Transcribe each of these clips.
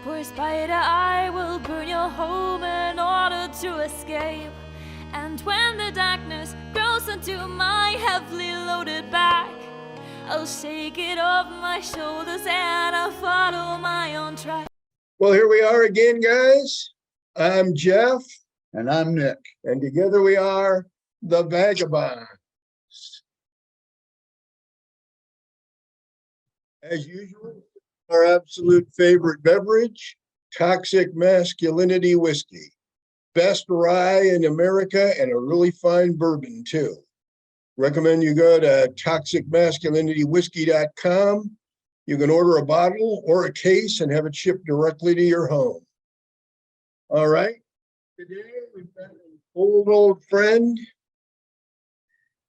Poor spider, I will burn your home in order to escape. And when the darkness grows into my heavily loaded back, I'll shake it off my shoulders and I'll follow my own track. Well, here we are again, guys. I'm Jeff. And I'm Nick. And together we are the Vagabonds. As usual, our absolute favorite beverage, toxic masculinity whiskey. Best rye in America and a really fine bourbon too. Recommend you go to toxicmasculinitywhiskey.com. You can order a bottle or a case and have it shipped directly to your home. All right. Today we've got an old friend.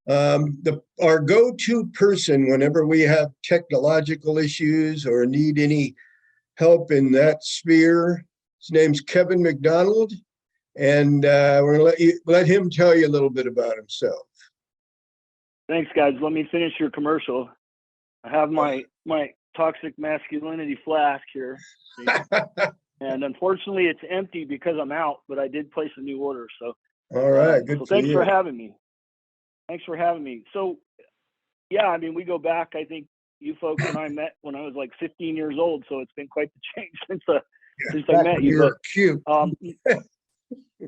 Our go-to person whenever we have technological issues or need any help in that sphere. His name's Kevin McDonald, and we're gonna let him tell you a little bit about himself. Thanks, guys. Let me finish your commercial. I have my toxic masculinity flask here, and unfortunately, it's empty because I'm out. But I did place a new order, so all right. Good. So thanks for having me. Thanks for having me. So, yeah, I mean, we go back. I think you folks and I met when I was like 15 years old, so it's been quite the change since I met you. You're cute.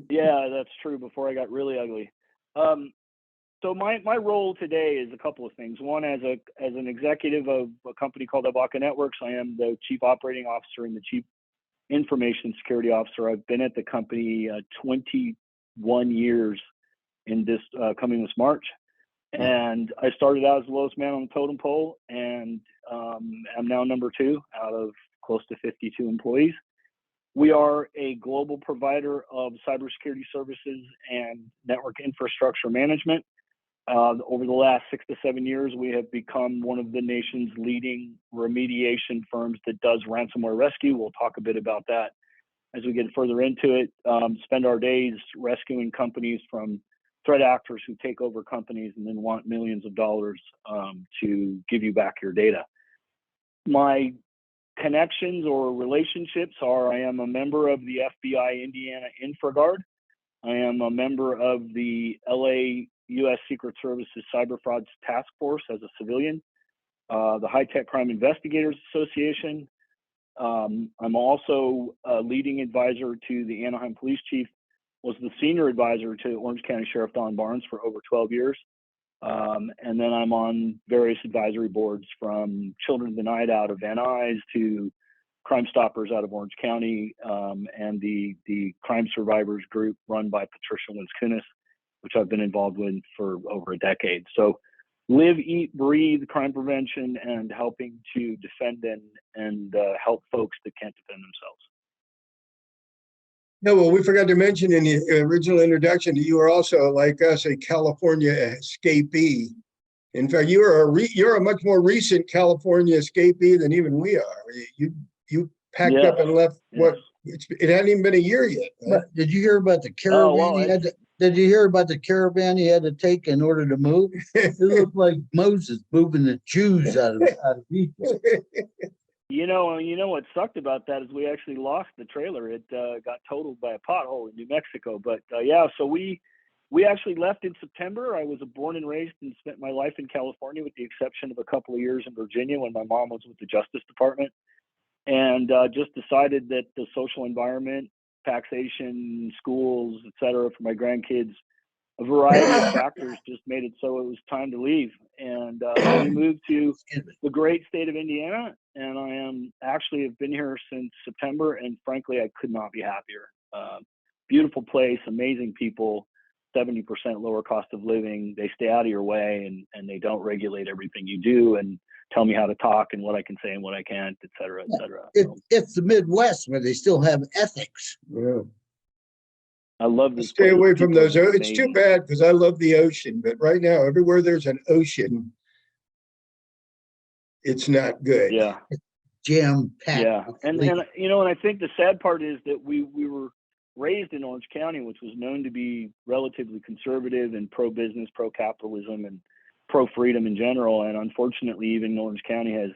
Yeah, that's true. Before I got really ugly. So my role today is a couple of things. One, as an executive of a company called Abaca Networks, I am the chief operating officer and the chief information security officer. I've been at the company 21 years in this coming this March, and I started out as the lowest man on the totem pole, and I'm now number 2 out of close to 52 employees. We are a global provider of cybersecurity services and network infrastructure management. Over the last 6 to 7 years, we have become one of the nation's leading remediation firms that does ransomware rescue. We'll talk a bit about that as we get further into it. Spend our days rescuing companies from threat actors who take over companies and then want millions of dollars to give you back your data. My connections or relationships are: I am a member of the FBI Indiana InfraGard. I am a member of the LA U.S. Secret Service's Cyber Frauds Task Force as a civilian, the High Tech Crime Investigators Association. I'm also a leading advisor to the Anaheim Police Chief, was the senior advisor to Orange County Sheriff Don Barnes for over 12 years. And then I'm on various advisory boards, from Children Denied out of Van Nuys to Crime Stoppers out of Orange County, and the Crime Survivors Group run by Patricia Linskunis, which I've been involved with for over a decade. So live, eat, breathe crime prevention and helping to defend and help folks that can't defend themselves. No, well, we forgot to mention in the original introduction that you are also, like us, a California escapee. In fact, you're a much more recent California escapee than even we are. You packed up and left. What? It hadn't even been a year yet. Right? But did you hear about the caravan? Did you hear about the caravan he had to take in order to move? It looked like Moses moving the Jews out of Egypt. You know what sucked about that is we actually lost the trailer. It got totaled by a pothole in New Mexico. But so we actually left in September. I was born and raised and spent my life in California, with the exception of a couple of years in Virginia when my mom was with the Justice Department, and just decided that the social environment, taxation, schools, etc., for my grandkids, a variety of factors just made it so it was time to leave. And we moved to the great state of Indiana, and I have been here since September, and frankly, I could not be happier. Beautiful place, amazing people, 70% lower cost of living. They stay out of your way, and they don't regulate everything you do and tell me how to talk and what I can say and what I can't, et cetera, et cetera. It's the Midwest where they still have ethics. Yeah. I love this. Stay away from those. It's too bad because I love the ocean, but right now, everywhere there's an ocean, it's not good. Yeah. Jam packed. Yeah. And I think the sad part is that we were raised in Orange County, which was known to be relatively conservative and pro-business, pro-capitalism, and pro-freedom in general. And unfortunately, even Orange County has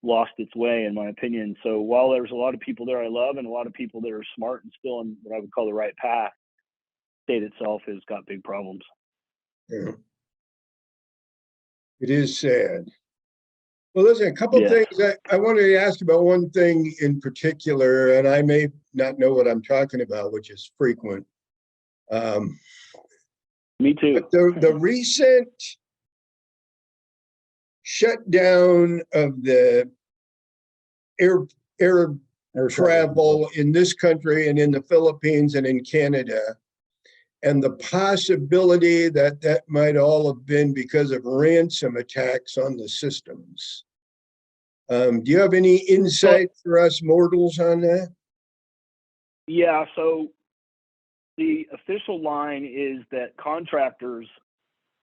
lost its way, in my opinion. So while there's a lot of people there I love and a lot of people that are smart and still on what I would call the right path, the state itself has got big problems. Yeah. It is sad. Well, listen, a couple of things I wanted to ask about one thing in particular, and I may not know what I'm talking about, which is frequent. Me too. But the recent shutdown of the air travel in this country and in the Philippines and in Canada, and the possibility that that might all have been because of ransom attacks on the systems. Do you have any insight for us mortals on that? Yeah, so the official line is that contractors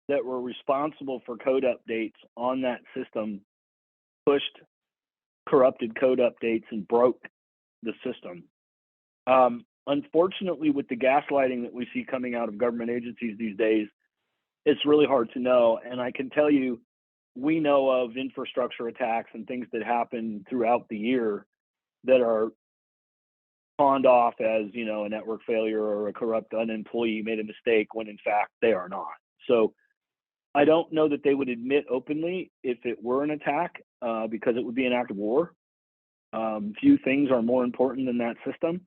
that were responsible for code updates on that system pushed corrupted code updates and broke the system. Unfortunately, with the gaslighting that we see coming out of government agencies these days, it's really hard to know. And I can tell you, we know of infrastructure attacks and things that happen throughout the year that are pawned off as, you know, a network failure or a corrupt employee made a mistake when in fact they are not. So I don't know that they would admit openly if it were an attack, because it would be an act of war. Few things are more important than that system.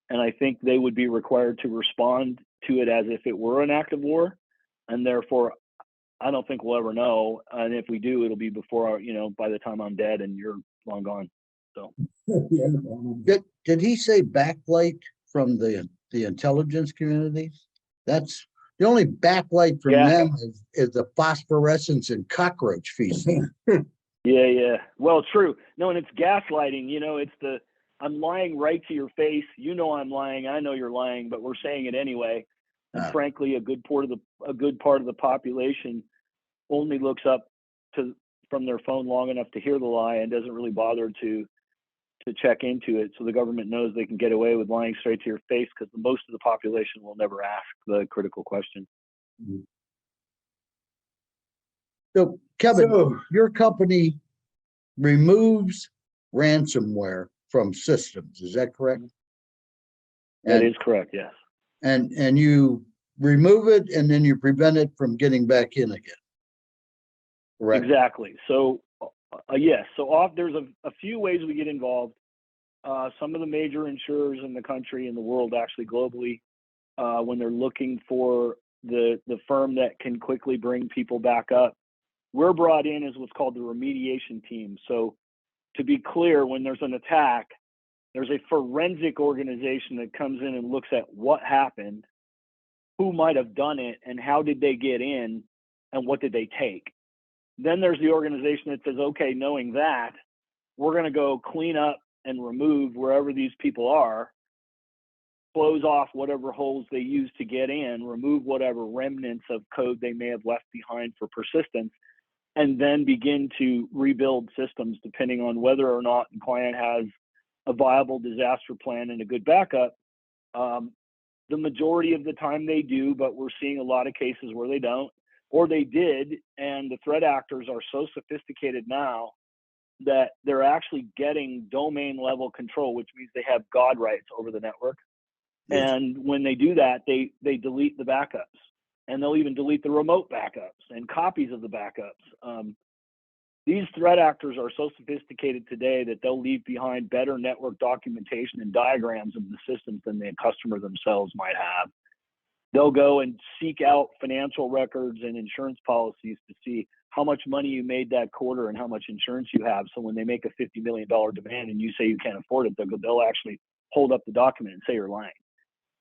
And I think they would be required to respond to it as if it were an act of war. And therefore, I don't think we'll ever know. And if we do, it'll be before, you know, by the time I'm dead and you're long gone. So did he say backlight from the intelligence community? That's the only backlight from them is the phosphorescence and cockroach feces. Yeah. Well, true. No, and it's gaslighting. You know, it's I'm lying right to your face. You know I'm lying. I know you're lying, but we're saying it anyway. And frankly, a good part of the population only looks up from their phone long enough to hear the lie and doesn't really bother to check into it. So the government knows they can get away with lying straight to your face because most of the population will never ask the critical question. So, Kevin, your company removes ransomware from systems. Is that correct? That is correct, yes. And you remove it and then you prevent it from getting back in again. Correct. Exactly. So, yes. So there's a few ways we get involved. Some of the major insurers in the country and the world, actually globally, when they're looking for the firm that can quickly bring people back up, we're brought in as what's called the remediation team. So to be clear, when there's an attack, there's a forensic organization that comes in and looks at what happened, who might have done it, and how did they get in, and what did they take. Then there's the organization that says, okay, knowing that, we're going to go clean up and remove wherever these people are, close off whatever holes they used to get in, remove whatever remnants of code they may have left behind for persistence, and then begin to rebuild systems depending on whether or not the client has a viable disaster plan and a good backup. The majority of the time they do, but we're seeing a lot of cases where they don't, or they did, and the threat actors are so sophisticated now that they're actually getting domain level control, which means they have God rights over the network. Yes. And when they do that, they delete the backups, and they'll even delete the remote backups and copies of the backups. These threat actors are so sophisticated today that they'll leave behind better network documentation and diagrams of the systems than the customer themselves might have. They'll go and seek out financial records and insurance policies to see how much money you made that quarter and how much insurance you have. So when they make a $50 million demand and you say you can't afford it, they'll actually hold up the document and say you're lying.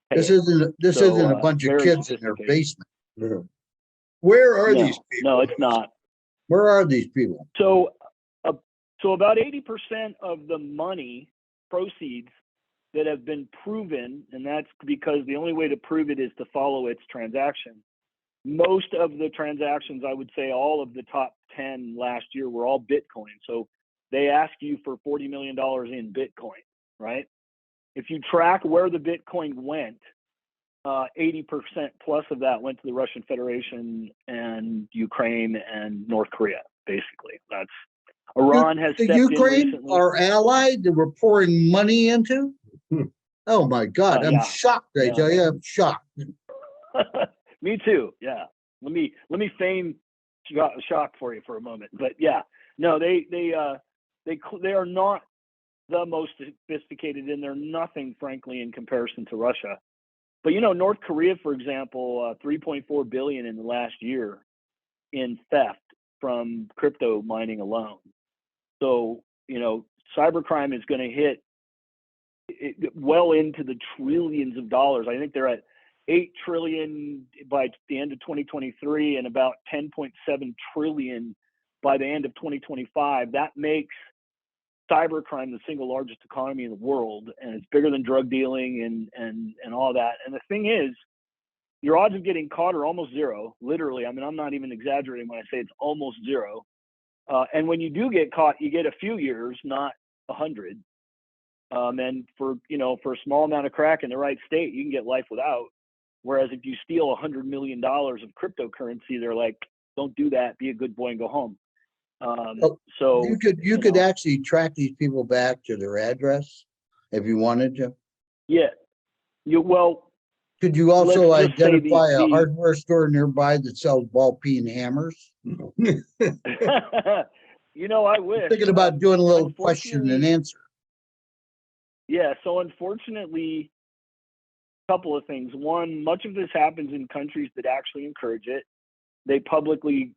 This isn't a bunch of kids in their basement. Yeah. Where are these people? No, it's not. Where are these people? So about 80% of the money proceeds that have been proven, and that's because the only way to prove it is to follow its transaction. Most of the transactions, I would say all of the top 10 last year were all Bitcoin. So they ask you for $40 million in Bitcoin, right? If you track where the Bitcoin went, 80% plus of that went to the Russian Federation and Ukraine and North Korea, basically. That's Iran has The stepped in Ukraine, recently. our ally that we're pouring money into. Oh my God, I'm Yeah. shocked. I Yeah. tell you, I'm shocked. Me too. Yeah. Let me feign shock for you for a moment. But yeah, no, they are not the most sophisticated, and they're nothing, frankly, in comparison to Russia. But North Korea, for example, 3.4 billion in the last year in theft from crypto mining alone. So cybercrime is going to hit well into the trillions of dollars. I think they're at 8 trillion by the end of 2023 and about 10.7 trillion by the end of 2025. That makes cybercrime the single largest economy in the world, and it's bigger than drug dealing and all that. And the thing is, your odds of getting caught are almost zero, literally. I mean, I'm not even exaggerating when I say it's almost zero. And when you do get caught, you get a few years, not 100. And for a small amount of crack in the right state, you can get life without. Whereas if you steal $100 million of cryptocurrency, they're like, don't do that. Be a good boy and go home. So you could actually track these people back to their address if you wanted to. Yeah. Could you also let's just say identify a hardware store nearby that sells ball peen hammers? I wish. Thinking about doing a little question and answer. Yeah. So unfortunately, a couple of things. One, much of this happens in countries that actually encourage it. They publicly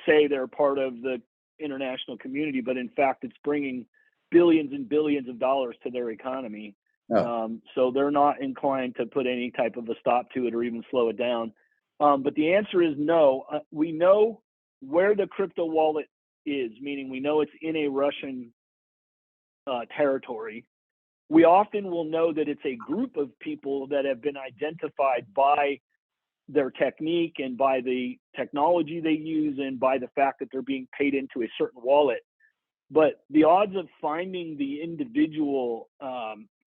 say they're part of the international community, but in fact, it's bringing billions and billions of dollars to their economy. Oh. So they're not inclined to put any type of a stop to it or even slow it down. But the answer is no. We know where the crypto wallet is, meaning we know it's in a Russian territory. We often will know that it's a group of people that have been identified by their technique and by the technology they use and by the fact that they're being paid into a certain wallet. But the odds of finding the individual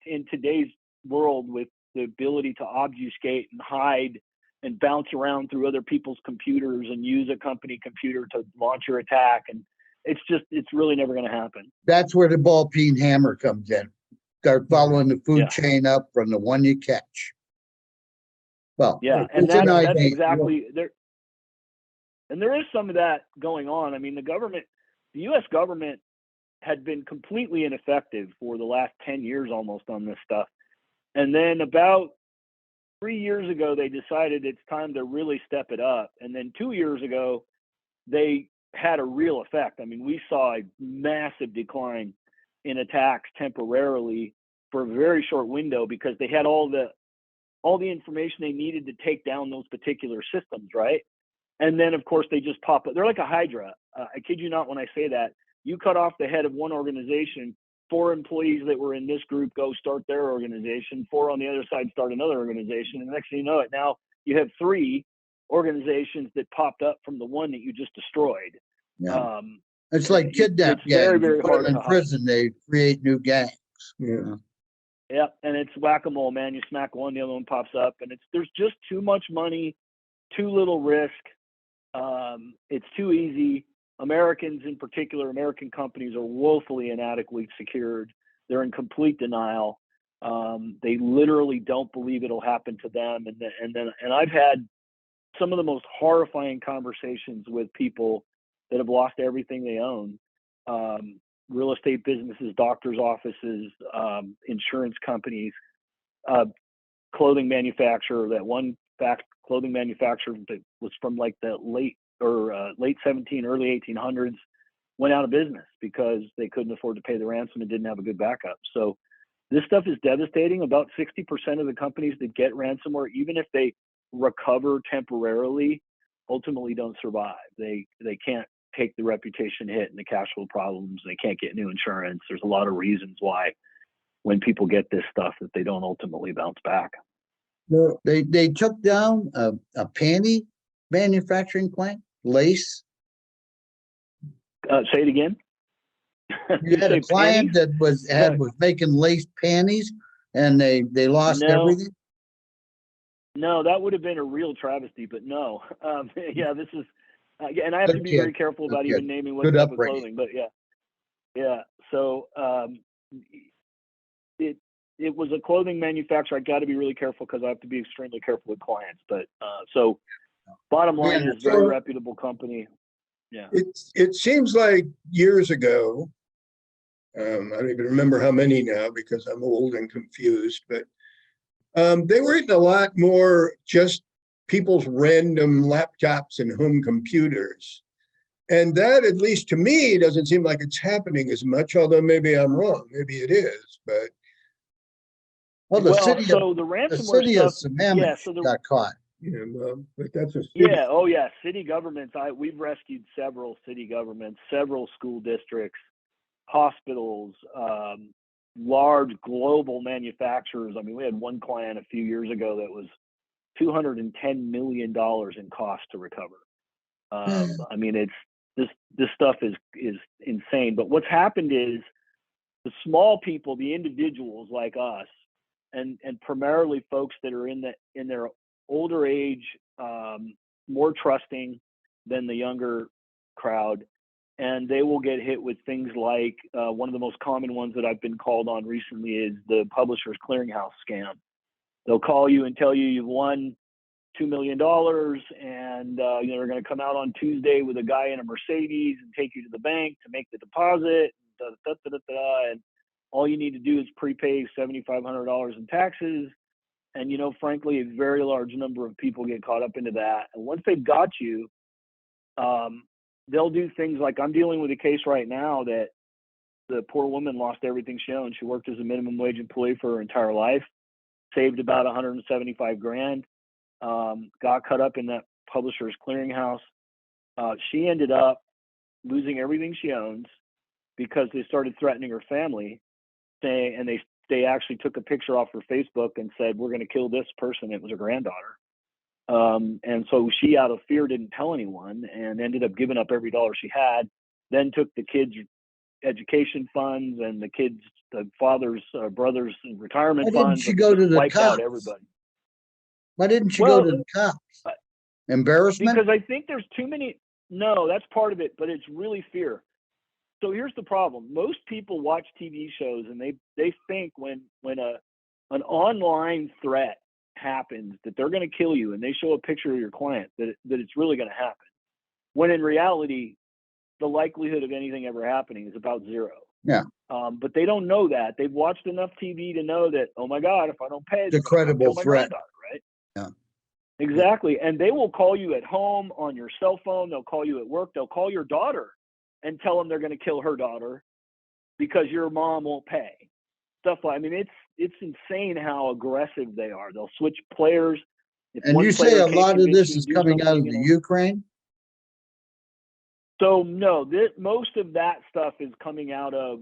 in today's world with the ability to obfuscate and hide and bounce around through other people's computers and use a company computer to launch your attack, and it's really never going to happen. That's where the ball peen hammer comes in. Start following the food chain up from the one you catch. Well, yeah, and that's exactly there. And there is some of that going on. I mean, the U.S. government had been completely ineffective for the last 10 years almost on this stuff. And then about 3 years ago, they decided it's time to really step it up. And then 2 years ago, they had a real effect. I mean, we saw a massive decline in attacks temporarily for a very short window because they had all the information they needed to take down those particular systems, right? And then, of course, they just pop up. They're like a hydra. I kid you not when I say that. You cut off the head of one organization, 4 employees that were in this group go start their organization, 4 on the other side start another organization, and the next thing you know it, now you have 3 organizations that popped up from the one that you just destroyed. Yeah. It's like kidnap gangs. Very, very hard in prison, they create new gangs. Yeah. Yeah, and it's whack-a-mole, man. You smack one, the other one pops up, and there's just too much money, too little risk. It's too easy. Americans in particular, American companies are woefully inadequately secured. They're in complete denial. They literally don't believe it'll happen to them. And I've had some of the most horrifying conversations with people that have lost everything they own. Real estate businesses, doctors' offices, insurance companies, clothing manufacturer. That one clothing manufacturer that was from like the late 17, early 1800s went out of business because they couldn't afford to pay the ransom and didn't have a good backup. So this stuff is devastating. About 60% of the companies that get ransomware, even if they recover temporarily, ultimately don't survive. They can't take the reputation hit and the cash flow problems. They can't get new insurance. There's a lot of reasons why when people get this stuff that they don't ultimately bounce back. No, they took down a panty manufacturing plant, lace. Say it again. You had a client that was making lace panties, and they lost everything. No, that would have been a real travesty, but no. Yeah, this is, and I have to be very careful about even naming what type of clothing. But yeah, Yeah. So it was a clothing manufacturer. I got to be really careful because I have to be extremely careful with clients. But so bottom line Yeah, is very so reputable company. Yeah. it seems like years ago, I don't even remember how many now because I'm old and confused, but they were eating a lot more just people's random laptops and home computers. And that, at least to me, doesn't seem like it's happening as much, although maybe I'm wrong. Maybe it is, but Well, Well, the ransomware city of stuff. Yeah. Sammamish got caught. yeah, but that's a city. Yeah. Oh, yeah. City governments. We've rescued several city governments, several school districts, hospitals, large global manufacturers. I mean, we had one client a few years ago that was $210 million in cost to recover. I mean, it's this stuff is insane. But what's happened is the small people, the individuals like us, and primarily folks that are in their older age, more trusting than the younger crowd, and they will get hit with things like one of the most common ones that I've been called on recently is the Publishers Clearinghouse scam. They'll call you and tell you you've won $2 million, and they're going to come out on Tuesday with a guy in a Mercedes and take you to the bank to make the deposit. And all you need to do is prepay $7,500 in taxes. And frankly, a very large number of people get caught up into that. And once they've got you, they'll do things like, I'm dealing with a case right now that the poor woman lost everything she owned. She worked as a minimum wage employee for her entire life, saved about 175 grand. Got caught up in that Publishers Clearinghouse. She ended up losing everything she owns because they started threatening her family, and they actually took a picture off her Facebook and said, "We're going to kill this person." It was her granddaughter. And so she, out of fear, didn't tell anyone and ended up giving up every dollar she had. Then took the kids' education funds and the father's brother's retirement Why didn't funds, she and go to just the wiped out cops? everybody. Why didn't you Well, go to the cops? Embarrassment? Because I think there's too many. No, that's part of it, but it's really fear. So here's the problem. Most people watch TV shows and they think when an online threat happens that they're going to kill you, and they show a picture of your client that it's really going to happen. When in reality, the likelihood of anything ever happening is about zero. Yeah. But they don't know that. They've watched enough TV to know that, oh my God, if I don't pay, It's a credible kill my threat. granddaughter, right? Yeah. Exactly. And they will call you at home, on your cell phone. They'll call you at work. They'll call your daughter and tell them they're going to kill her daughter because your mom won't pay. Stuff like, I mean, it's insane how aggressive they are. They'll switch players. If And one you say player a can't lot of convince this you to is do coming out of something, the Ukraine? So no, most of that stuff is coming out of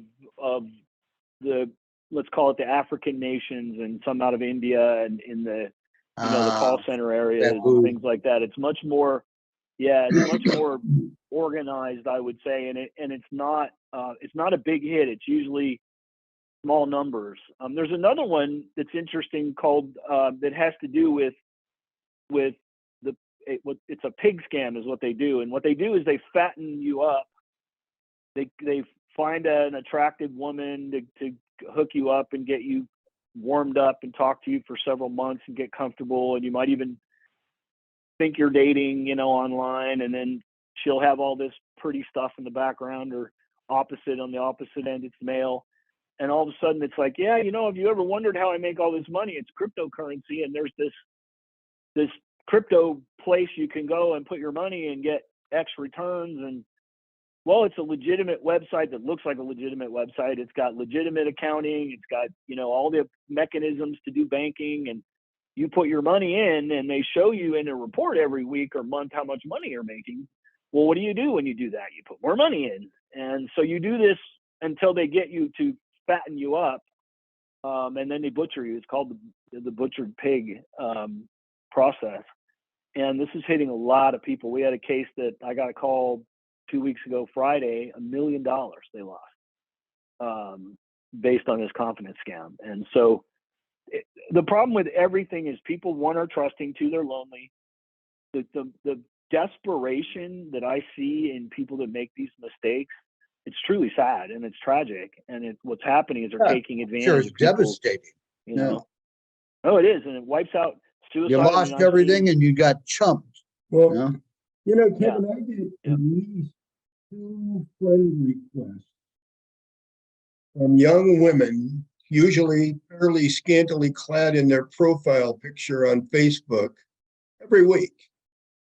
the, let's call it the African nations, and some out of India and in the the call center areas and things like that. It's much more, it's much more organized, I would say, and it's not a big hit. It's usually small numbers. There's another one that's interesting called that has to do with it's a pig scam is what they do. And what they do is they fatten you up. They find an attractive woman to hook you up and get you warmed up and talk to you for several months and get comfortable. And you might even think you're dating, online, and then she'll have all this pretty stuff in the background, or on the opposite end, it's male. And all of a sudden it's like, have you ever wondered how I make all this money? It's cryptocurrency. And there's this crypto place you can go and put your money and get X returns. And well, it's a legitimate website that looks like a legitimate website. It's got legitimate accounting. It's got, all the mechanisms to do banking, and you put your money in and they show you in a report every week or month how much money you're making. Well, what do you do when you do that? You put more money in. And so you do this until they get you to fatten you up. And then they butcher you. It's called the butchered pig process. And this is hitting a lot of people. We had a case that I got a call 2 weeks ago, Friday, $1 million they lost based on this confidence scam. And so the problem with everything is people, one, are trusting, two, they're lonely. The desperation that I see in people that make these mistakes it's truly sad and it's tragic. And what's happening is they're Yeah, taking advantage Sure, of it's people. devastating. You Yeah. know, oh, it is, and it wipes out suicide. You lost everything and you got chumped. Well, Yeah. you know, Yeah. Kevin, I get Yeah. at least 2 friend requests from young women, usually fairly scantily clad in their profile picture on Facebook, every week.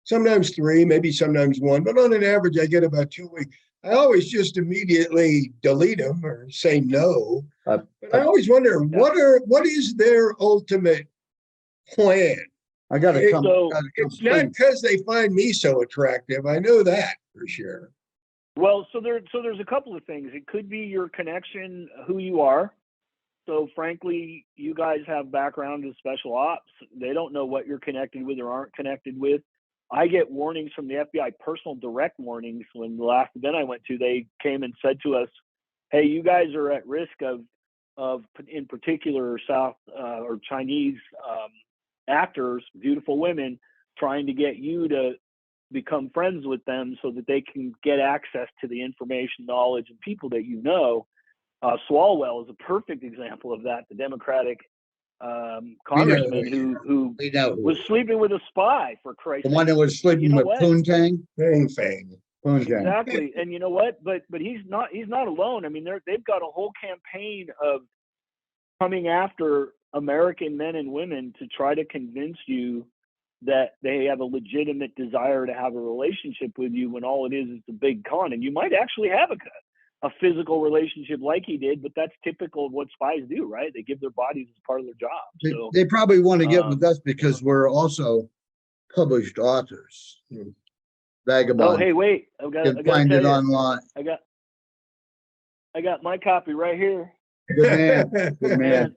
Sometimes 3, maybe sometimes 1, but on an average, I get about 2 a week. I always just immediately delete them or say no. But I always wonder, what is their ultimate plan? I got to come. So- It's not because they find me so attractive. I know that for sure. Well, so there's a couple of things. It could be your connection, who you are. So frankly, you guys have background in special ops. They don't know what you're connected with or aren't connected with. I get warnings from the FBI, personal direct warnings. When the last event I went to, they came and said to us, "Hey, you guys are at risk of in particular South or Chinese actors, beautiful women, trying to get you to become friends with them so that they can get access to the information, knowledge, and people that you know." Swalwell is a perfect example of that. The Democratic congressman who We know was sleeping with a spy, for Christ's the sake. one that was sleeping You know with what? Poontang. Fang. Exactly. And you know what? But he's not alone. I mean, they've got a whole campaign of coming after American men and women to try to convince you that they have a legitimate desire to have a relationship with you, when all it is a big con. And you might actually have a physical relationship like he did, but that's typical of what spies do, right? They give their bodies as part of their job. So They probably want to get with us because we're also published authors. Vagabond. oh, hey, wait, You can find it online. I got my copy right here. Good man. Good man.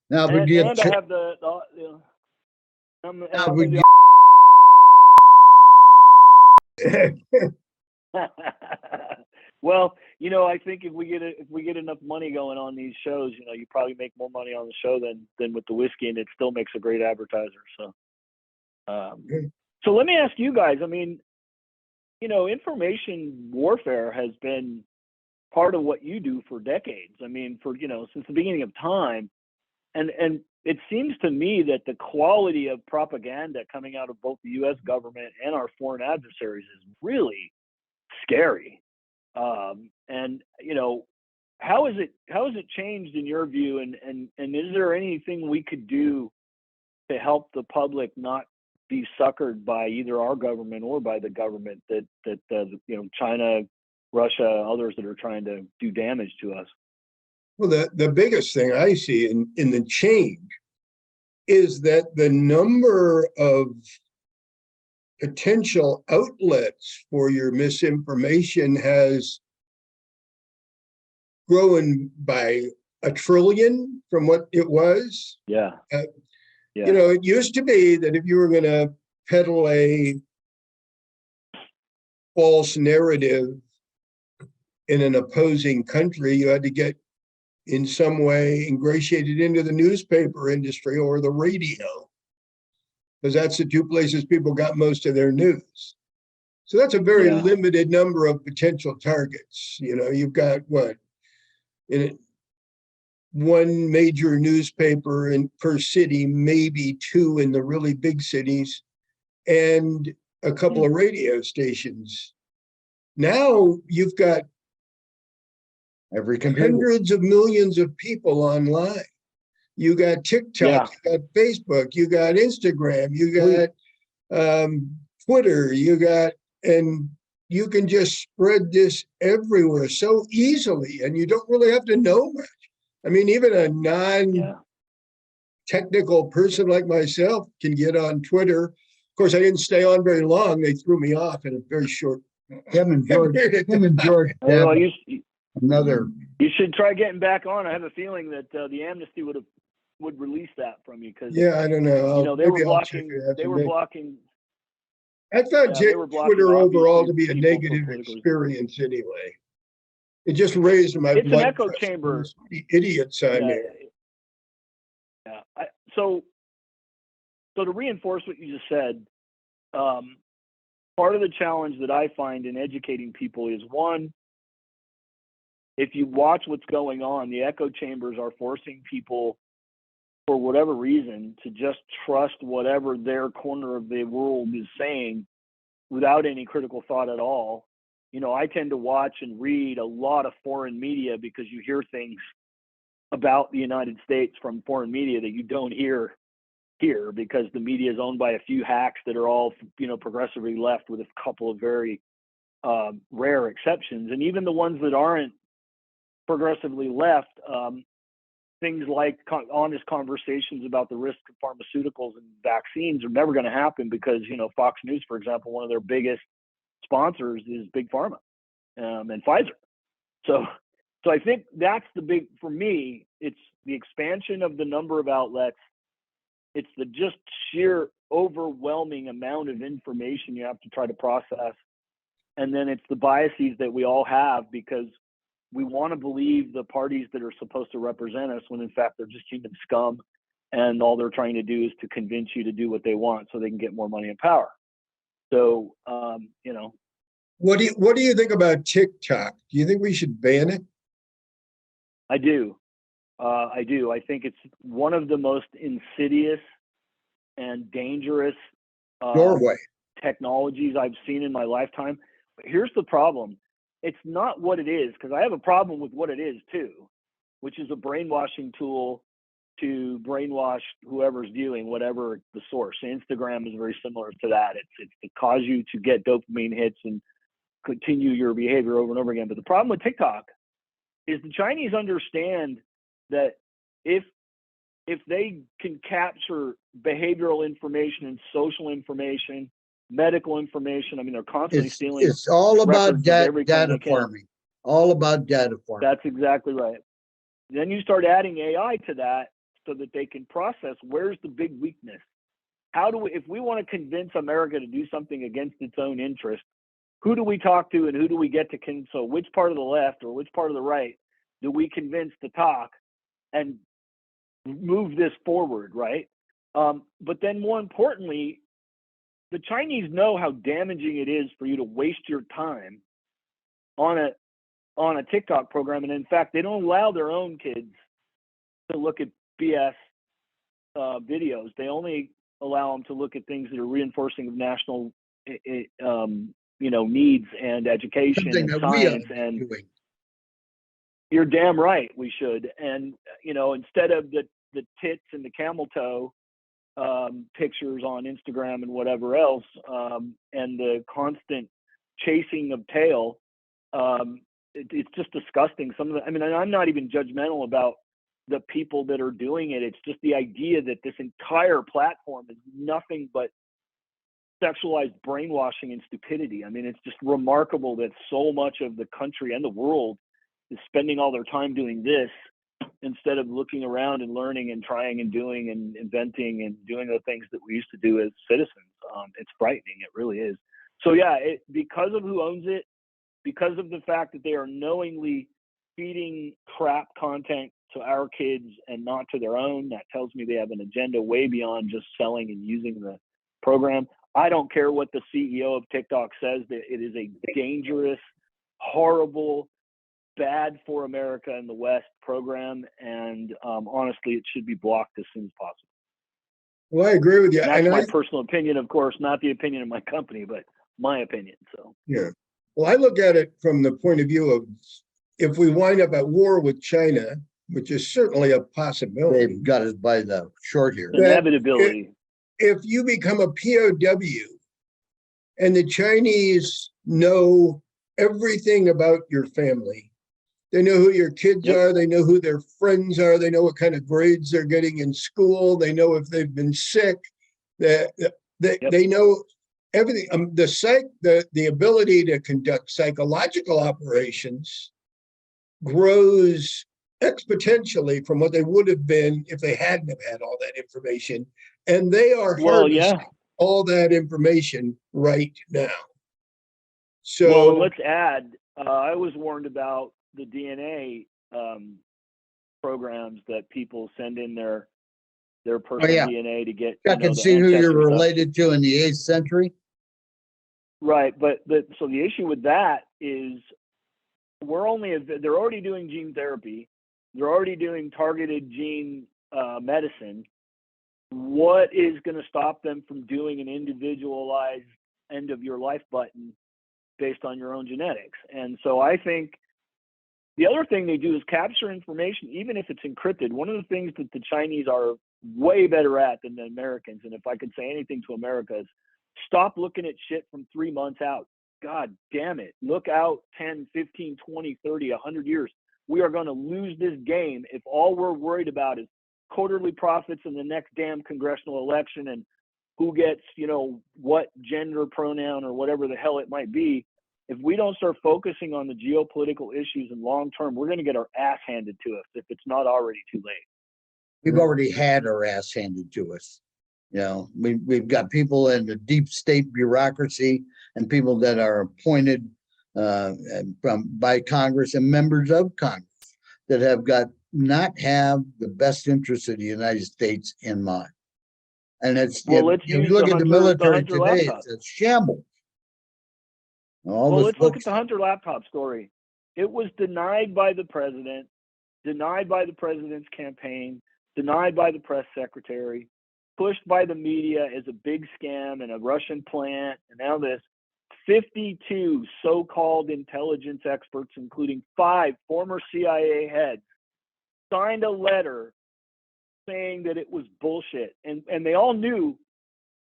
Now we And give. I have the Now we give. well, you know, I think if we get enough money going on these shows, you know, you probably make more money on the show than with the whiskey, and it still makes a great advertiser. So, so let me ask you guys. I mean, you know, information warfare has been part of what you do for decades. I mean, since the beginning of time, and it seems to me that the quality of propaganda coming out of both the U.S. government and our foreign adversaries is really scary. And you know, how has it changed in your view? And is there anything we could do to help the public not be suckered by either our government or by the government that you know, China, Russia, others that are trying to do damage to us? Well, the biggest thing I see in the change is that the number of potential outlets for your misinformation has grown by 1 trillion from what it was. Yeah. You know, it used to be that if you were going to peddle a false narrative in an opposing country, you had to get in some way ingratiated into the newspaper industry or the radio, because that's the 2 places people got most of their news. So that's a very limited number of potential targets. You know, you've got one major newspaper per city, maybe 2 in the really big cities, and a couple of radio stations. Now you've got hundreds of millions of people online. You got TikTok, you got Facebook, you got Instagram, you got Twitter, and you can just spread this everywhere so easily, and you don't really have to know much. I mean, even a non-technical person like myself can get on Twitter. Of course, I didn't stay on very long. They threw me off in a very short. Him and George. Well, Another. You should try getting back on. I have a feeling that the amnesty would release that from you, because I don't know. You know, they were blocking. I found Twitter overall to be a negative experience anyway. It just raised my blood. It's an echo pressure. chamber. Idiots on there. Yeah. So to reinforce what you just said, part of the challenge that I find in educating people is, one, if you watch what's going on, the echo chambers are forcing people, for whatever reason, to just trust whatever their corner of the world is saying without any critical thought at all. You know, I tend to watch and read a lot of foreign media because you hear things about the United States from foreign media that you don't hear here, because the media is owned by a few hacks that are all, you know, progressively left, with a couple of very rare exceptions. And even the ones that aren't progressively left, things like honest conversations about the risk of pharmaceuticals and vaccines are never going to happen, because, you know, Fox News, for example, one of their biggest sponsors is Big Pharma and Pfizer. So I think that's the big, for me, it's the expansion of the number of outlets. It's the just sheer overwhelming amount of information you have to try to process. And then it's the biases that we all have, because we want to believe the parties that are supposed to represent us, when in fact they're just human scum, and all they're trying to do is to convince you to do what they want so they can get more money and power. So, you know. What do you think about TikTok? Do you think we should ban it? I do. I think it's one of the most insidious and dangerous Doorway. technologies I've seen in my lifetime. But here's the problem. It's not what it is, because I have a problem with what it is too, which is a brainwashing tool to brainwash whoever's viewing, whatever the source. Instagram is very similar to that. It's to cause you to get dopamine hits and continue your behavior over and over again. But the problem with TikTok is the Chinese understand that if they can capture behavioral information and social information, medical information, I mean, they're constantly stealing. It's all about data can. farming. All about data farming. That's exactly right. Then you start adding AI to that so that they can process where's the big weakness. How do we, if we want to convince America to do something against its own interest, who do we talk to and who do we get to so which part of the left or which part of the right do we convince to talk and move this forward, right? But then more importantly, the Chinese know how damaging it is for you to waste your time on a TikTok program. And in fact, they don't allow their own kids to look at BS videos. They only allow them to look at things that are reinforcing of national needs and education Something and that science. we are And doing. you're damn right we should. And, you know, instead of the tits and the camel toe pictures on Instagram and whatever else, and the constant chasing of tail, it's just disgusting. Some of the, I mean, I'm not even judgmental about the people that are doing it. It's just the idea that this entire platform is nothing but sexualized brainwashing and stupidity. I mean, it's just remarkable that so much of the country and the world is spending all their time doing this instead of looking around and learning and trying and doing and inventing and doing the things that we used to do as citizens. It's frightening. It really is. So yeah, because of who owns it, because of the fact that they are knowingly feeding crap content to our kids and not to their own, that tells me they have an agenda way beyond just selling and using the program. I don't care what the CEO of TikTok says, that it is a dangerous, horrible, bad for America and the West program. And honestly, it should be blocked as soon as possible. Well, I agree with you. And that's my personal opinion, of course, not the opinion of my company, but my opinion. So yeah. Well, I look at it from the point of view of if we wind up at war with China, which is certainly a possibility. They've got us by the short here. Inevitability. If you become a POW and the Chinese know everything about your family, they know who your kids are, they know who their friends are, they know what kind of grades they're getting in school, they know if they've been sick, they know everything. The ability to conduct psychological operations grows exponentially from what they would have been if they hadn't have had all that information. And they are harnessing all that information right now. So let's add, I was warned about the DNA programs that people send in their personal DNA to get. I can see who you're related to in the 8th century. Right, but so the issue with that is they're already doing gene therapy. They're already doing targeted gene medicine. What is going to stop them from doing an individualized end of your life button based on your own genetics? And so I think the other thing they do is capture information, even if it's encrypted. One of the things that the Chinese are way better at than the Americans, and if I could say anything to America, is stop looking at shit from 3 months out. God damn it. Look out 10, 15, 20, 30, 100 years. We are going to lose this game if all we're worried about is quarterly profits in the next damn congressional election and who gets, what gender pronoun or whatever the hell it might be. If we don't start focusing on the geopolitical issues and long term, we're going to get our ass handed to us if it's not already too late. We've already had our ass handed to us. We've got people in the deep state bureaucracy and people that are appointed by Congress and members of Congress that have not have the best interests of the United States in mind. And it's, you look at the military today, it's a shambles. Let's look at the Hunter laptop story. It was denied by the president, denied by the president's campaign, denied by the press secretary, pushed by the media as a big scam and a Russian plant, and now this. 52 so-called intelligence experts, including 5 former CIA heads, signed a letter saying that it was bullshit. And they all knew,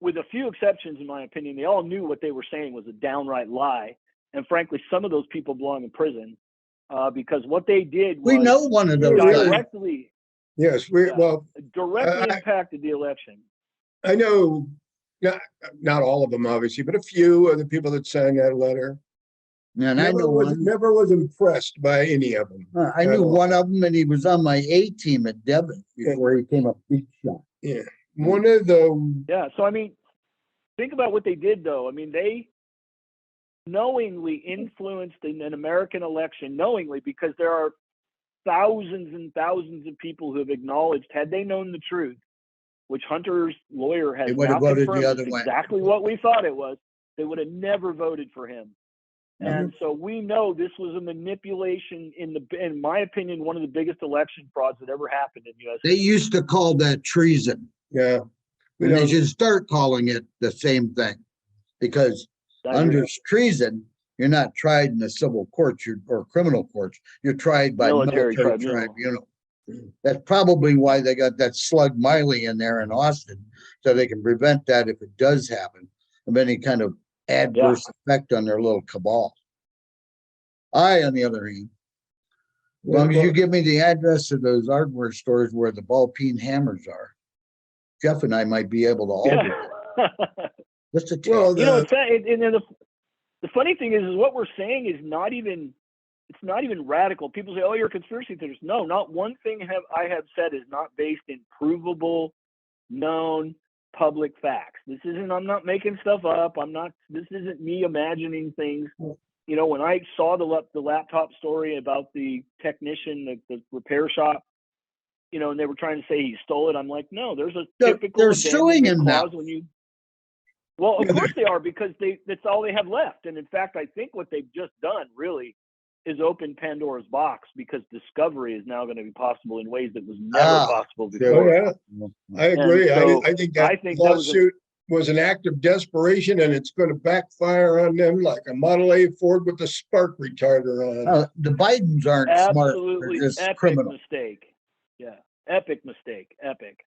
with a few exceptions, in my opinion, they all knew what they were saying was a downright lie. And frankly, some of those people belong in prison because what they did was we know one of those directly, yes, directly impacted the election. I know not all of them, obviously, but a few of the people that signed that letter. And I know never was impressed by any of them. I knew one of them, and he was on my A team at Devon before he came a big shot. Yeah, one of the. Yeah, so I mean, think about what they did, though. I mean, they knowingly influenced an American election, knowingly, because there are thousands and thousands of people who have acknowledged, had they known the truth, which Hunter's lawyer has now confirmed is exactly what we thought it was, they would have never voted for him. And so we know this was a manipulation in my opinion, one of the biggest election frauds that ever happened in U.S. They used to call that treason. Yeah. And they should start calling it the same thing, because under treason, you're not tried in the civil courts or criminal courts. You're tried by military tribunal. That's probably why they got that slug Miley in there in Austin, so they can prevent that if it does happen, of any kind of adverse effect on their little cabal. I, on the other hand, as long as you give me the address of those hardware stores where the ball peen hammers are, Jeff and I might be able to alter it. Just a tip. Well, the funny thing is what we're saying is not even radical. People say, "Oh, you're a conspiracy theorist." No, not one thing I have said is not based in provable, known, public facts. I'm not making stuff up. This isn't me imagining things. When I saw the laptop story about the technician, the repair shop, and they were trying to say he stole it, I'm like, no, there's a typical they're suing him now. Well, of course they are, because that's all they have left. And in fact, I think what they've just done really is open Pandora's box, because discovery is now going to be possible in ways that was never possible before. Oh, yeah. I agree. So I think that lawsuit was an act of desperation, and it's going to backfire on them like a Model A Ford with a spark retarder on. The Bidens aren't absolutely smart. They're just epic criminal. Mistake. Yeah, epic mistake. Epic.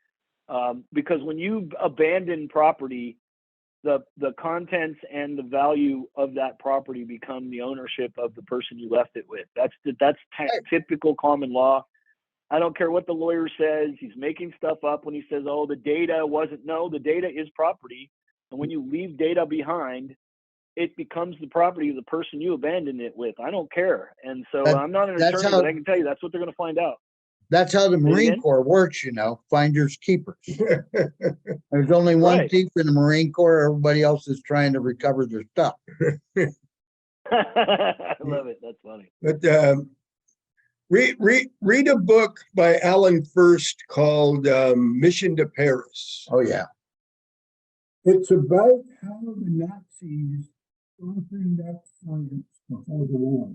Because when you abandon property, the contents and the value of that property become the ownership of the person you left it with. That's typical common law. I don't care what the lawyer says. He's making stuff up when he says, "Oh, the data wasn't." No, the data is property, and when you leave data behind, it becomes the property of the person you abandoned it with. I don't care. And so I'm not an attorney, but I can tell you that's what they're going to find out. That's how the Marine Corps works, finders keepers. There's only one thief in the Marine Corps. Everybody else is trying to recover their stuff. I love it. That's funny. But read a book by Alan First called Mission to Paris. Oh, yeah. It's about how the Nazis opened up France before the war.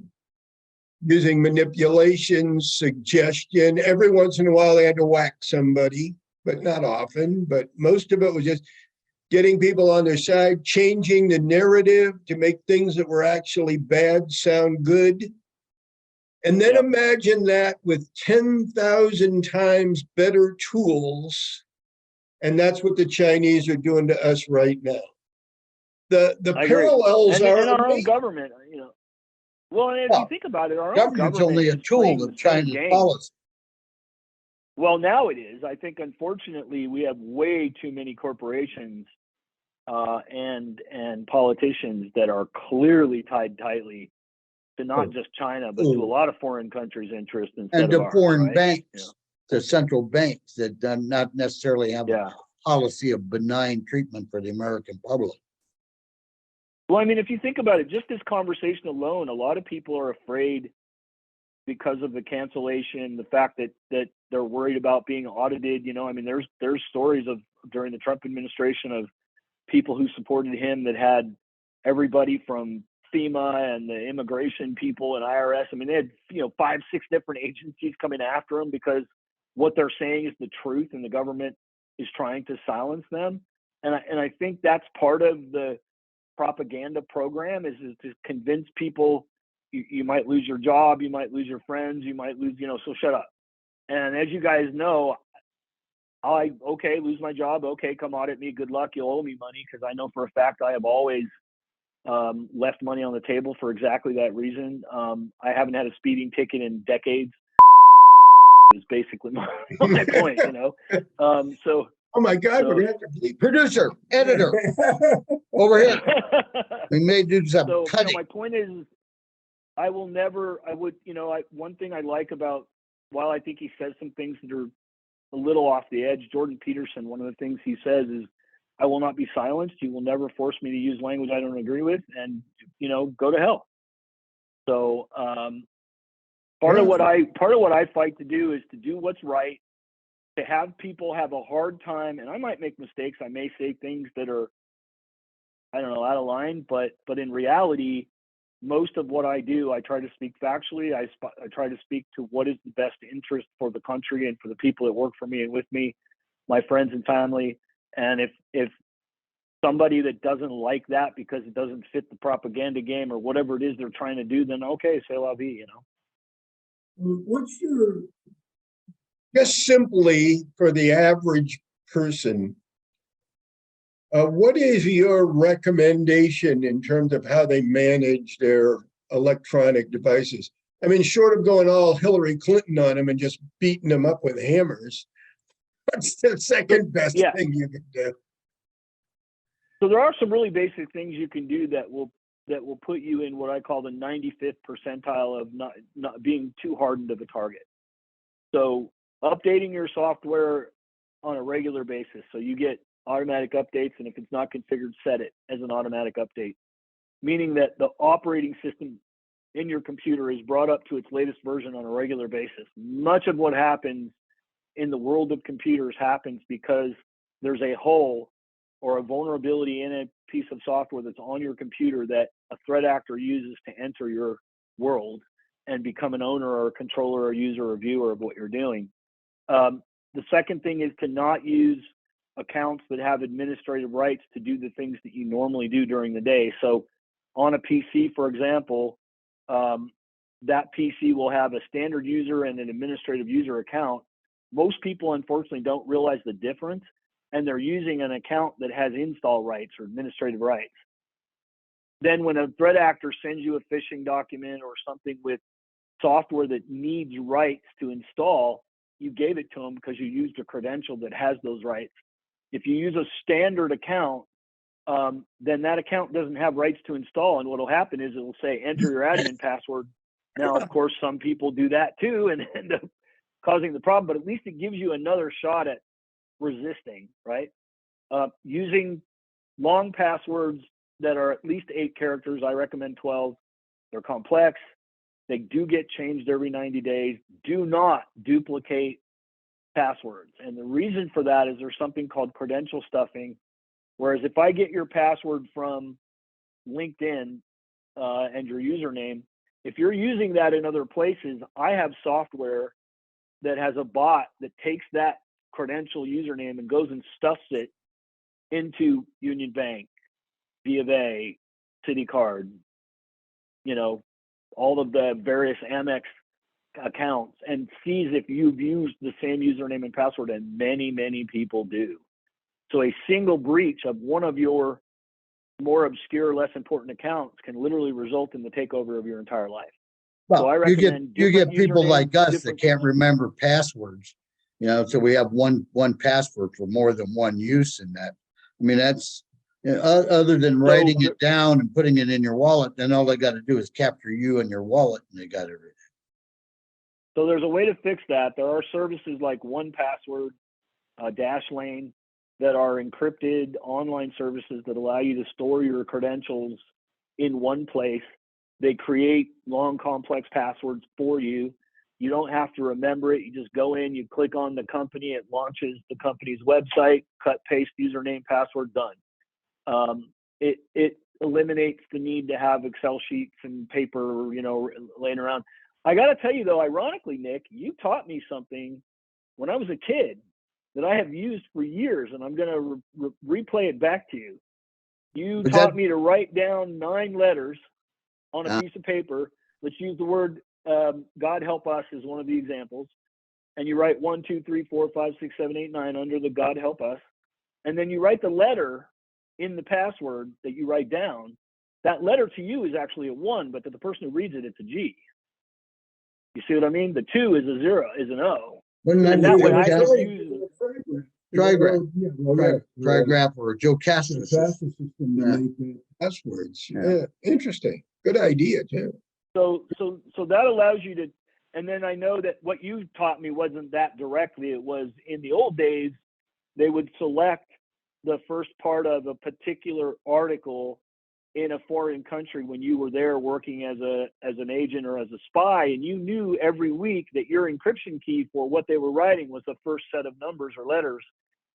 using manipulation, suggestion. Every once in a while, they had to whack somebody, but not often. But most of it was just getting people on their side, changing the narrative to make things that were actually bad sound good. And then imagine that with 10,000 times better tools. And that's what the Chinese are doing to us right now. The parallels are in our own government, you know. Well, and if you think about it, our own Government's only a is tool playing of the same China's game. policy. Well, now it is. I think, unfortunately, we have way too many corporations and politicians that are clearly tied tightly to not just China, but to a lot of foreign countries' interests instead And to of ours, foreign right? banks, to central banks that do not necessarily have a policy of benign treatment for the American public. Well, I mean, if you think about it, just this conversation alone, a lot of people are afraid because of the cancellation, the fact that they're worried about being audited. You know, I mean, there's stories of during the Trump administration of people who supported him that had everybody from FEMA and the immigration people and IRS. I mean, they had 5, 6 different agencies coming after him because what they're saying is the truth, and the government is trying to silence them. And I think that's part of the propaganda program is to convince people you might lose your job, you might lose your friends, you might lose, so shut up. And as you guys know, lose my job. Okay, come audit me. Good luck. You'll owe me money, because I know for a fact I have always left money on the table for exactly that reason. I haven't had a speeding ticket in decades. Is basically my point, So. Oh my God, So, we're gonna have to bleep. Producer, editor, over here. We may do some so cutting. my point is, one thing I like about, while I think he says some things that are a little off the edge, Jordan Peterson, one of the things he says is, I will not be silenced. You will never force me to use language I don't agree with, and, go to hell. So part of what I fight to do is to do what's right, to have people have a hard time, and I might make mistakes. I may say things that are, I don't know, out of line, but in reality, most of what I do, I try to speak factually. I try to speak to what is the best interest for the country and for the people that work for me and with me, my friends and family. And if somebody that doesn't like that because it doesn't fit the propaganda game or whatever it is they're trying to do, then okay, c'est la vie, What's your Just simply for the average person, what is your recommendation in terms of how they manage their electronic devices? I mean, short of going all Hillary Clinton on them and just beating them up with hammers, what's the second best thing you can do? So there are some really basic things you can do that will put you in what I call the 95th percentile of not being too hardened of a target. So updating your software on a regular basis. So you get automatic updates, and if it's not configured, set it as an automatic update, meaning that the operating system in your computer is brought up to its latest version on a regular basis. Much of what happens in the world of computers happens because there's a hole or a vulnerability in a piece of software that's on your computer that a threat actor uses to enter your world and become an owner or a controller or user or viewer of what you're doing. The second thing is to not use accounts that have administrative rights to do the things that you normally do during the day. So on a PC, for example, that PC will have a standard user and an administrative user account. Most people, unfortunately, don't realize the difference, and they're using an account that has install rights or administrative rights. Then when a threat actor sends you a phishing document or something with software that needs rights to install, you gave it to them because you used a credential that has those rights. If you use a standard account, then that account doesn't have rights to install, and what will happen is it will say enter your admin password. Now, of course, some people do that too and end up causing the problem, but at least it gives you another shot at resisting, right? Using long passwords that are at least 8 characters. I recommend 12. They're complex. They do get changed every 90 days. Do not duplicate passwords. And the reason for that is there's something called credential stuffing. Whereas if I get your password from LinkedIn and your username, If you're using that in other places, I have software that has a bot that takes that credential username and goes and stuffs it into Union Bank, B of A, CitiCard, all of the various Amex accounts, and sees if you've used the same username and password, and many, many people do. So a single breach of one of your more obscure, less important accounts can literally result in the takeover of your entire life. So I Well, you get recommend people usernames, like us that different can't things. remember passwords, so we have one password for more than one use in that. I mean, that's other than writing it down and putting it in your wallet, then all they got to do is capture you and your wallet, and they got everything. So there's a way to fix that. There are services like 1Password, Dashlane, that are encrypted online services that allow you to store your credentials in one place. They create long, complex passwords for you. You don't have to remember it. You just go in, you click on the company, it launches the company's website, cut, paste, username, password, done. It eliminates the need to have Excel sheets and paper, laying around. I got to tell you, though, ironically, Nick, you taught me something when I was a kid that I have used for years, and I'm going to replay it back to you. You taught me to write down 9 letters on a piece of paper. Let's use the word God help us as one of the examples. And you write 1, 2, 3, 4, 5, 6, 7, 8, 9 under the God help us. And then you write the letter in the password that you write down. That letter to you is actually a 1, but to the person who reads it, it's a G. You see what I mean? The 2 is a 0, is an O. And that way I can use Trigraph or a Joe Cassis system. Passwords. Yeah. Interesting. Good idea too. So that allows you to, and then I know that what you taught me wasn't that directly. It was in the old days, they would select the first part of a particular article in a foreign country when you were there working as an agent or as a spy, and you knew every week that your encryption key for what they were writing was the first set of numbers or letters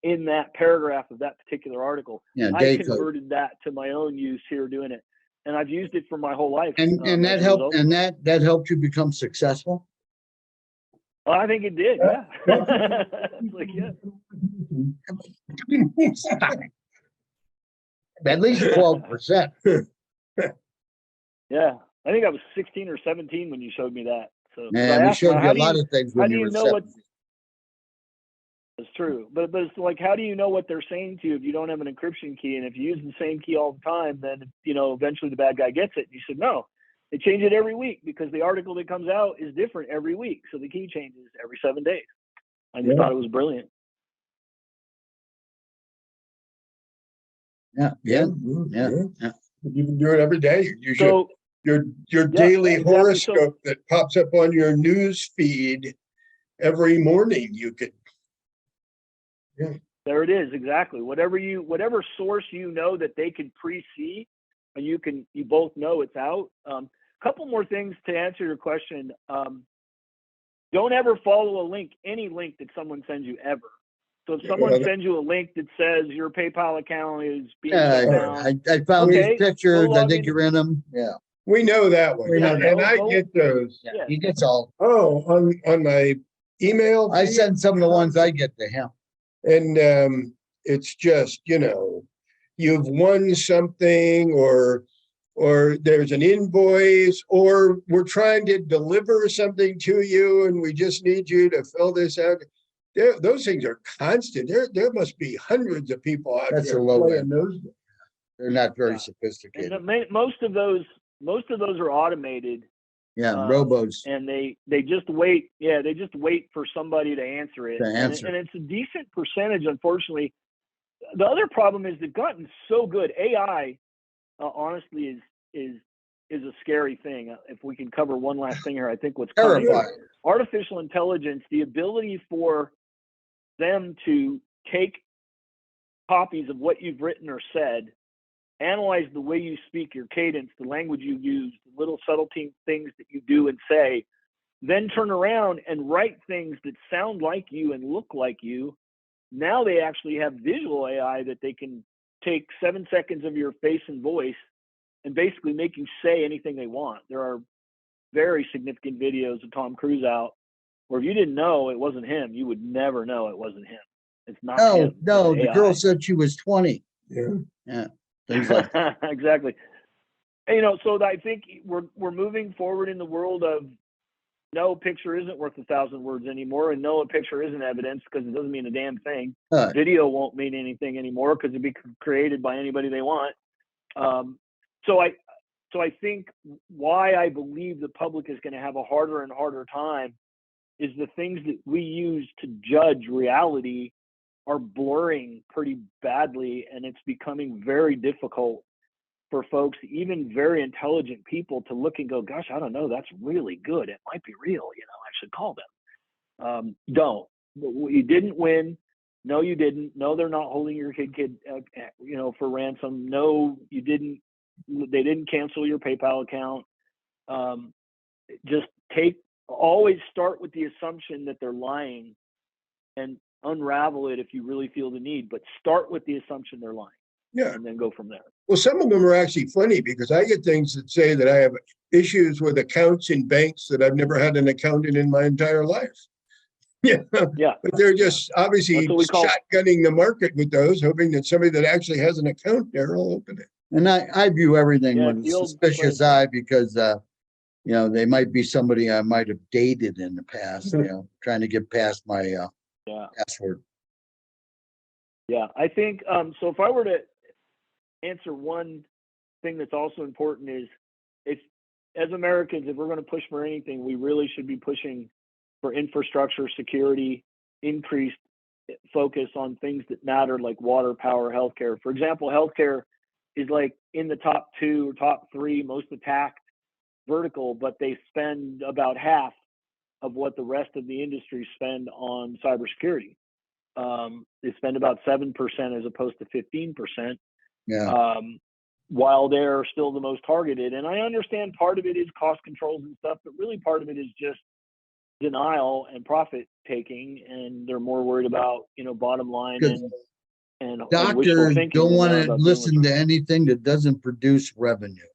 in that paragraph of that particular article. I converted that to my own use here doing it, and I've used it for my whole life. And that helped. And that helped you become successful. Well, I think it did. Yeah. Like, yeah. At least 12%. Yeah, I think I was 16 or 17 when you showed me that. So man, we showed you a lot of things when you were 17. It's true, but it's like, how do you know what they're saying to you if you don't have an encryption key? And if you use the same key all the time, then eventually the bad guy gets it. And you said no, they change it every week because the article that comes out is different every week, so the key changes every 7 days. I just thought it was brilliant. Yeah. You've been doing it every day. You should. Your daily horoscope that pops up on your news feed every morning. You could. Yeah. There it is, exactly. Whatever source that they can pre-see, and you both know it's out. Couple more things to answer your question. Don't ever follow any link that someone sends you ever. So if someone sends you a link that says your PayPal account is being shut down, I found these pictures. I think you're in them. Yeah, we know that one. I get those. Yeah, he gets all. Oh, on my email. I send some of the ones I get to him, and it's just you've won something, or there's an invoice, or we're trying to deliver something to you, and we just need you to fill this out. Those things are constant. There must be hundreds of people out there playing those. They're not very sophisticated. And most of those are automated. Yeah, robos. And they just wait. Yeah, they just wait for somebody to answer it. And it's a decent percentage, unfortunately. The other problem is they've gotten so good. AI, honestly, is a scary thing. If we can cover one last thing here, I think what's terrifying. Artificial intelligence, the ability for them to take copies of what you've written or said, analyze the way you speak, your cadence, the language you use, the little subtlety things that you do and say, then turn around and write things that sound like you and look like you. Now they actually have visual AI that they can take 7 seconds of your face and voice and basically make you say anything they want. There are very significant videos of Tom Cruise out, where if you didn't know it wasn't him, you would never know it wasn't him. It's not him. No, it's the AI. girl said she was 20. Yeah. Yeah, things like that. Exactly. And, you know, so I think we're moving forward in the world of no, picture isn't worth 1,000 words anymore, and no, a picture isn't evidence because it doesn't mean a damn thing. Right. Video won't mean anything anymore because it'd be created by anybody they want. So I think why I believe the public is going to have a harder and harder time is the things that we use to judge reality are blurring pretty badly, and it's becoming very difficult for folks, even very intelligent people, to look and go, gosh, I don't know, that's really good. It might be real. You know, I should call them. Don't. You didn't win. No, you didn't. No, they're not holding your kid, you know, for ransom. No, you didn't. They didn't cancel your PayPal account. Just always start with the assumption that they're lying and unravel it if you really feel the need, but start with the assumption they're lying. Yeah. And then go from there. Well, some of them are actually funny because I get things that say that I have issues with accounts in banks that I've never had an account in my entire life. Yeah. Yeah. But they're just obviously shotgunning the market with those, hoping that somebody that actually has an account there will open it. And I view everything with a the old suspicious eye because, you know, they might be somebody I might have dated in the past, you know, trying to get past my password. Yeah, I think, so if I were to answer one thing that's also important is, if as Americans, if we're going to push for anything, we really should be pushing for infrastructure, security, increased focus on things that matter, like water, power, healthcare. For example, healthcare is like in the top 2 or top 3 most attacked vertical, but they spend about half of what the rest of the industry spend on cybersecurity. They spend about 7% as opposed to 15%. Yeah. While they're still the most targeted. And I understand part of it is cost controls and stuff, but really part of it is just denial and profit taking, and they're more worried about, you know, bottom line and doctors don't want to listen to anything that doesn't produce revenue.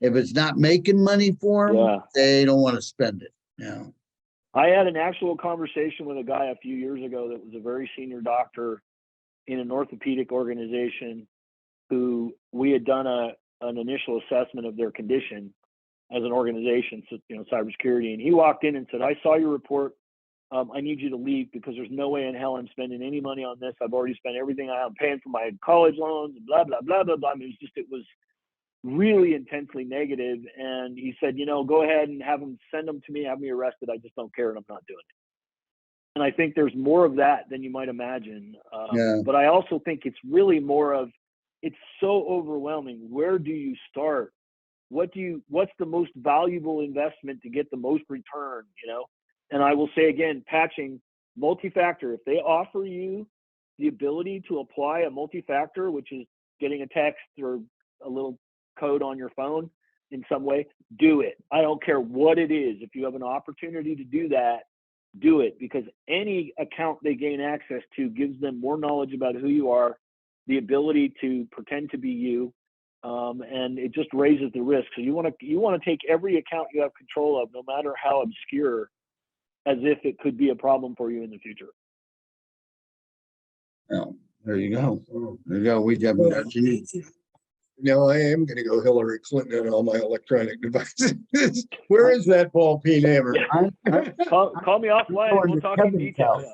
If it's not making money for them, they don't want to spend it. Yeah. I had an actual conversation with a guy a few years ago that was a very senior doctor in an orthopedic organization who we had done an initial assessment of their condition as an organization, so, you know, cybersecurity. And he walked in and said, I saw your report. I need you to leave because there's no way in hell I'm spending any money on this. I've already spent everything I'm paying for my college loans, blah, blah, blah, blah, blah. I mean, it was really intensely negative. And he said, you know, go ahead and send them to me, have me arrested. I just don't care, and I'm not doing it. And I think there's more of that than you might imagine. But I also think it's really more of, it's so overwhelming. Where do you start? What's the most valuable investment to get the most return, you know? And I will say again, patching, multi-factor. If they offer you the ability to apply a multi-factor, which is getting a text or a little code on your phone in some way, do it. I don't care what it is. If you have an opportunity to do that, do it, because any account they gain access to gives them more knowledge about who you are, the ability to pretend to be you, and it just raises the risk. So you want to take every account you have control of, no matter how obscure, as if it could be a problem for you in the future. Well, there you go. There you go. We have what you need. No, I am going to go Hillary Clinton on all my electronic devices. Where is that ball peen hammer? Call me offline. We'll talk in detail.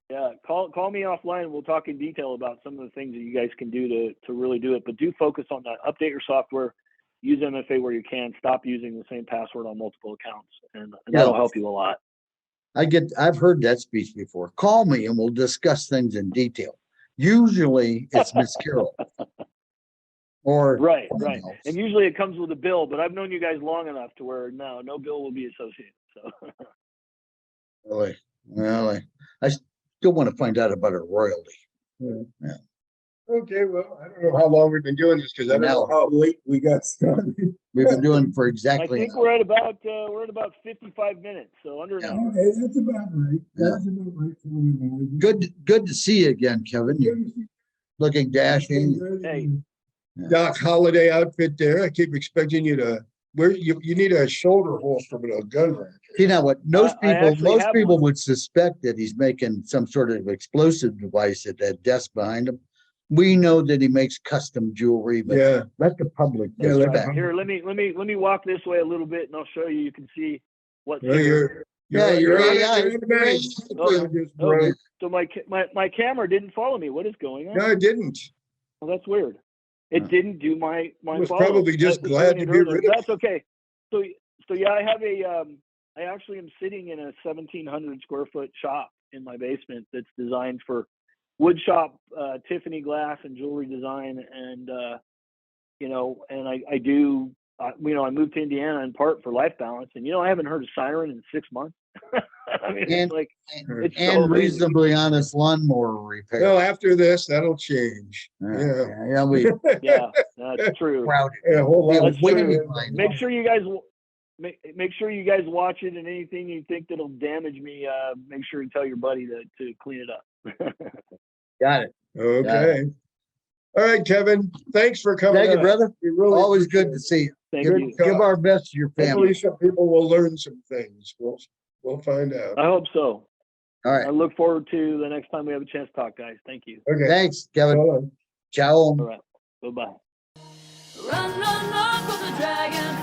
Yeah, call me offline. We'll talk in detail about some of the things that you guys can do to really do it. But do focus on that. Update your software. Use MFA where you can. Stop using the same password on multiple accounts, and that'll help you a lot. I've heard that speech before. Call me and we'll discuss things in detail. Usually it's Miss Carol. Or right. And usually it comes with a bill, but I've known you guys long enough to where no bill will be associated. So Really? I still want to find out about her royalty. Yeah. Okay, well, I don't know how long we've been doing this because I don't know how late we got started. We've been doing for exactly. I think we're at about 55 minutes, so under an hour. Okay, that's about right. That's about right for me. Good to see you again, Kevin. You're looking dashing. Hey. Doc holiday outfit there. I keep expecting you to where you need a shoulder holster with a gun rack. You know what, most I people, actually most have people one. would suspect that he's making some sort of explosive device at that desk behind him. We know that he makes custom jewelry, but Yeah, let the public Yeah, let the suspect. Here, let me walk this way a little bit, and I'll show you. You can see what's well, here. You're on it, AI. you're on the edge. Oh, Just oh, broke. so my camera didn't follow me. What is going on? No, I didn't. Well, that's weird. It Huh. didn't do my Was follow. probably just was glad doing to it be earlier. rid of That's okay. So yeah, I have I actually am sitting in a 1,700 square foot shop in my basement that's designed for wood shop, Tiffany glass and jewelry design, and and I do. I moved to Indiana in part for life balance, and I haven't heard a siren in 6 months. I mean, And- it's like it's so And amazing. reasonably honest lawnmower repair. Well, after this, that'll change. Yeah. Yeah, we Yeah, that's true. crowded. Yeah, a whole lot Yeah, of That's true. waiting fun. line. Make sure you guys make sure you guys watch it, and anything you think that'll damage me, make sure you tell your buddy to clean it up. Got it. Okay. All right, Kevin. Thanks for coming. Thank you, up. brother. We really Always appreciate good to it. see you. Thank Good you. talk. Give our best to your family. Hopefully some people will learn some things. We'll find out. I hope so. All right. I look forward to the next time we have a chance to talk, guys. Thank you. Okay. Thanks, Kevin. Hold on. Ciao. All right. Bye-bye. Run, run, run for the dragon.